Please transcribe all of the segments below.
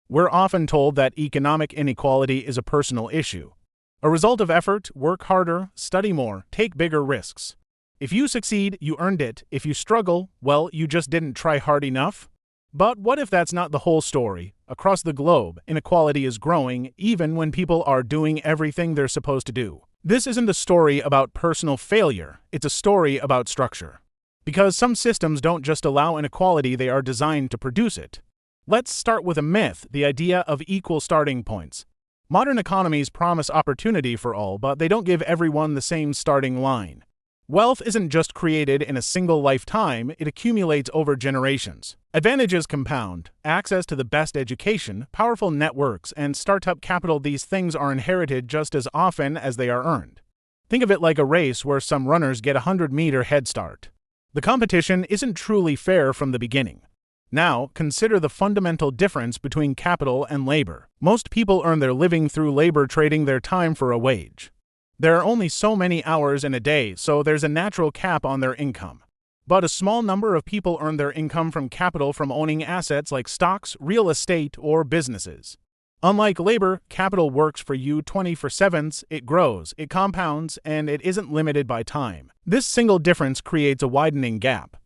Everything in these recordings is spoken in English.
We're often told that economic inequality is a personal issue. A result of effort, work harder, study more, take bigger risks. If you succeed, you earned it. If you struggle, well, you just didn't try hard enough. But what if that's not the whole story? Across the globe, inequality is growing even when people are doing everything they're supposed to do. This isn't a story about personal failure, it's a story about structure. Because some systems don't just allow inequality, they are designed to produce it. Let's start with a myth, the idea of equal starting points. Modern economies promise opportunity for all, but they don't give everyone the same starting line. Wealth isn't just created in a single lifetime, it accumulates over generations. Advantages compound. Access to the best education, powerful networks, and startup capital, these things are inherited just as often as they are earned. Think of it like a race where some runners get a 100-meter head start. The competition isn't truly fair from the beginning. Now, consider the fundamental difference between capital and labor. Most people earn their living through labor, trading their time for a wage. There are only so many hours in a day, so there's a natural cap on their income. But a small number of people earn their income from capital, from owning assets like stocks, real estate, or businesses. Unlike labor, capital works for you 24/7, it grows, it compounds, and it isn't limited by time. This single difference creates a widening gap.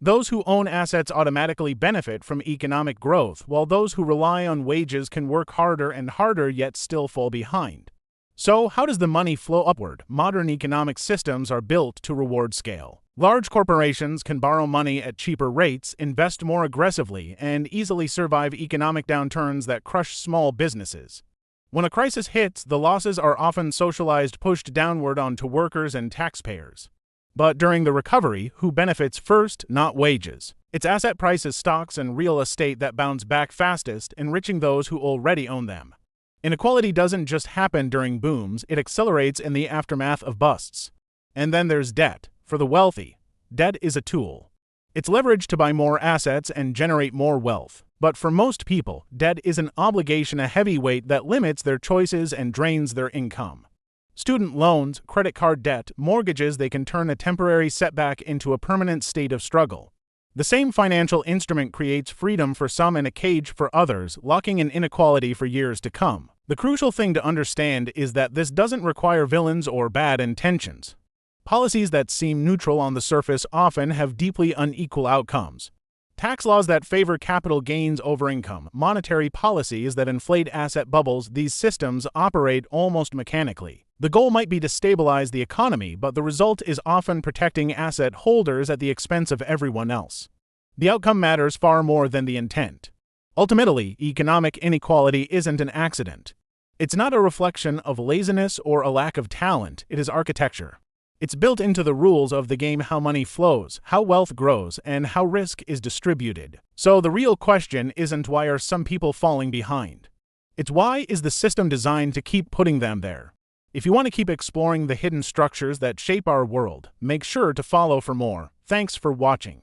Those who own assets automatically benefit from economic growth, while those who rely on wages can work harder and harder yet still fall behind. So, how does the money flow upward? Modern economic systems are built to reward scale. Large corporations can borrow money at cheaper rates, invest more aggressively, and easily survive economic downturns that crush small businesses. When a crisis hits, the losses are often socialized, pushed downward onto workers and taxpayers. But during the recovery, who benefits first? Not wages. It's asset prices, stocks, and real estate that bounce back fastest, enriching those who already own them. Inequality doesn't just happen during booms, it accelerates in the aftermath of busts. And then there's debt. For the wealthy, debt is a tool. It's leveraged to buy more assets and generate more wealth. But for most people, debt is an obligation, a heavy weight that limits their choices and drains their income. Student loans, credit card debt, mortgages, they can turn a temporary setback into a permanent state of struggle. The same financial instrument creates freedom for some and a cage for others, locking in inequality for years to come. The crucial thing to understand is that this doesn't require villains or bad intentions. Policies that seem neutral on the surface often have deeply unequal outcomes. Tax laws that favor capital gains over income, monetary policies that inflate asset bubbles, these systems operate almost mechanically. The goal might be to stabilize the economy, but the result is often protecting asset holders at the expense of everyone else. The outcome matters far more than the intent. Ultimately, economic inequality isn't an accident. It's not a reflection of laziness or a lack of talent, it is architecture. It's built into the rules of the game: how money flows, how wealth grows, and how risk is distributed. So the real question isn't why are some people falling behind. It's why is the system designed to keep putting them there. If you want to keep exploring the hidden structures that shape our world, make sure to follow for more. Thanks for watching.